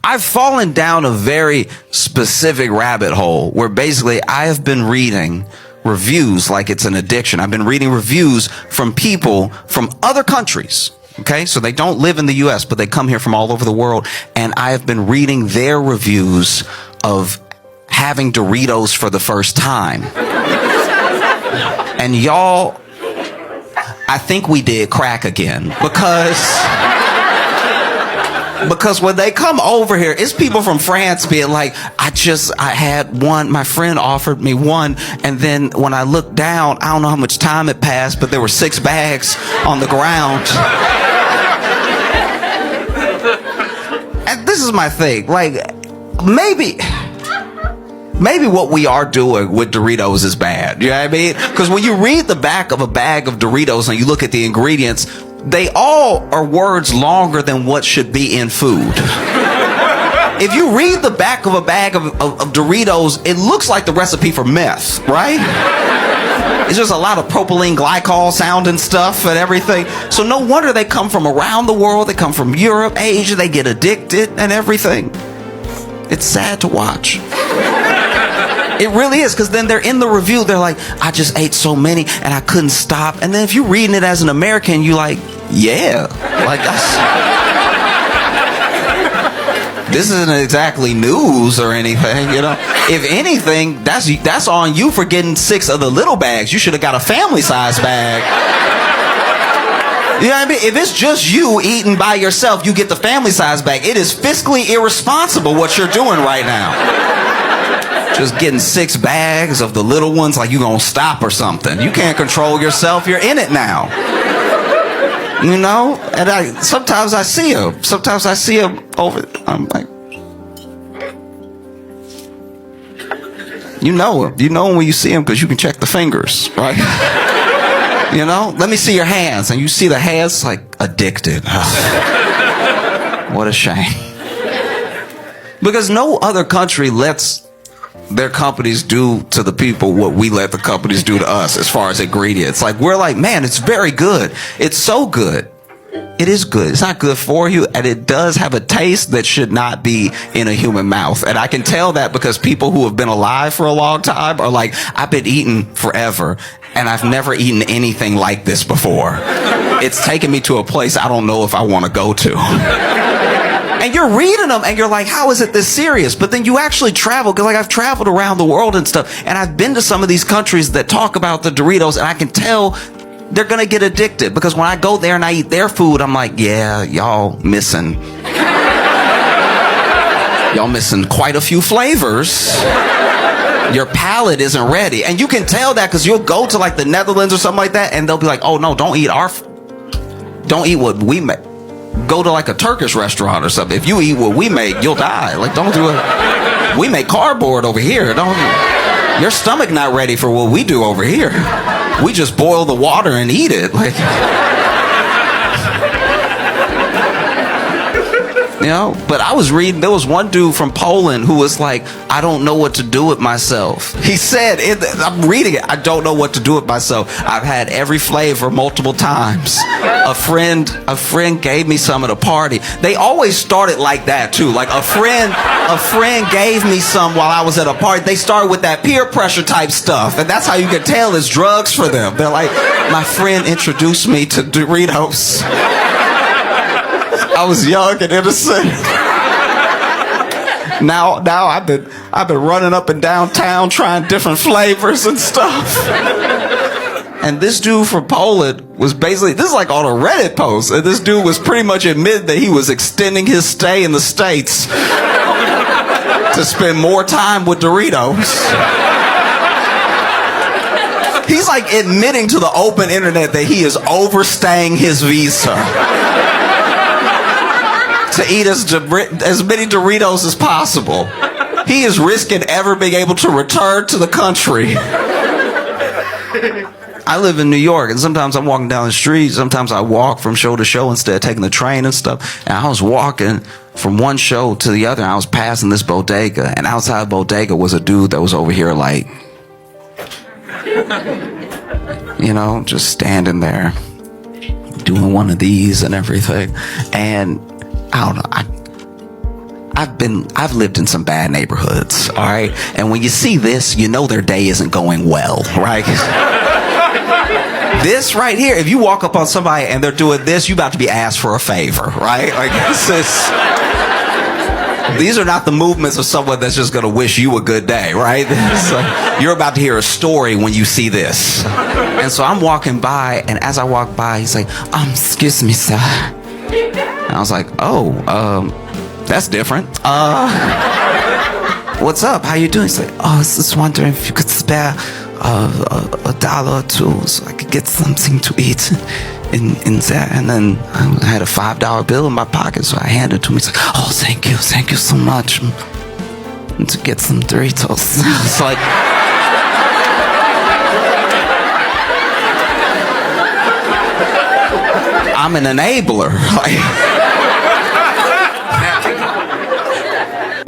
I've fallen down a very specific rabbit hole where basically I have been reading reviews like it's an addiction. I've been reading reviews from people from other countries. Okay, so they don't live in the US, but they come here from all over the world. And I have been reading their reviews of having Doritos for the first time. And y'all, I think we did crack again because when they come over here, it's people from France being like, I had one, my friend offered me one, and then when I looked down, I don't know how much time had passed, but there were 6 bags on the ground. And this is my thing, like, maybe what we are doing with Doritos is bad, you know what I mean? Because when you read the back of a bag of Doritos and you look at the ingredients, they all are words longer than what should be in food. If you read the back of a bag of Doritos, it looks like the recipe for meth, right? It's just a lot of propylene glycol sounding stuff and everything. So no wonder they come from around the world. They come from Europe, Asia. They get addicted and everything. It's sad to watch. It really is, because then they're in the review, they're like, I just ate so many and I couldn't stop. And then if you're reading it as an American, you like, yeah, like this isn't exactly news or anything, you know. If anything, that's on you for getting 6 of the little bags. You should have got a family size bag. You know what I mean? If it's just you eating by yourself, you get the family size bag. It is fiscally irresponsible what you're doing right now. Just getting 6 bags of the little ones like you gonna stop or something. You can't control yourself. You're in it now. You know? And sometimes I see them. Sometimes I see them over. I'm like, you know him. You know him when you see him because you can check the fingers, right? You know? Let me see your hands. And you see the hands like addicted. Ugh. What a shame. Because no other country lets their companies do to the people what we let the companies do to us as far as ingredients. Like, we're like, man, it's very good. It's so good. It is good. It's not good for you, and it does have a taste that should not be in a human mouth. And I can tell that because people who have been alive for a long time are like, I've been eating forever, and I've never eaten anything like this before. It's taken me to a place I don't know if I want to go to. And you're reading them and you're like, how is it this serious? But then you actually travel, because like I've traveled around the world and stuff, and I've been to some of these countries that talk about the Doritos, and I can tell they're going to get addicted, because when I go there and I eat their food, I'm like, yeah, y'all missing quite a few flavors. Your palate isn't ready. And you can tell that because you'll go to like the Netherlands or something like that, and they'll be like, oh no, don't eat what we make. Go to like a Turkish restaurant or something. If you eat what we make, you'll die. Like, don't do it. We make cardboard over here. Your stomach not ready for what we do over here. We just boil the water and eat it. Like, you know, but I was reading, there was one dude from Poland who was like, I don't know what to do with myself. He said, I'm reading it, I don't know what to do with myself. I've had every flavor multiple times. A friend gave me some at a party. They always start it like that too. Like a friend gave me some while I was at a party. They start with that peer pressure type stuff. And that's how you can tell it's drugs for them. They're like, my friend introduced me to Doritos. I was young and innocent. Now I've been running up and down town trying different flavors and stuff. And this dude from Poland was basically, this is like on a Reddit post, and this dude was pretty much admitting that he was extending his stay in the States to spend more time with Doritos. He's like admitting to the open internet that he is overstaying his visa to eat as many Doritos as possible. He is risking ever being able to return to the country. I live in New York, and sometimes I'm walking down the street. Sometimes I walk from show to show instead of taking the train and stuff. And I was walking from one show to the other, and I was passing this bodega. And outside the bodega was a dude that was over here like, you know, just standing there doing one of these and everything. And I don't know, I've lived in some bad neighborhoods, all right? And when you see this, you know their day isn't going well, right? This right here, if you walk up on somebody and they're doing this, you about to be asked for a favor, right? Like, these are not the movements of someone that's just going to wish you a good day, right? So you're about to hear a story when you see this. And so I'm walking by, and as I walk by, he's like, excuse me, sir. And I was like, oh, that's different. What's up? How you doing? He's like, I was just wondering if you could spare a dollar or two so I could get something to eat in there. And then I had a $5 bill in my pocket, so I handed it to him. He's like, oh, thank you so much. And to get some Doritos. It's like, I'm an enabler. Like,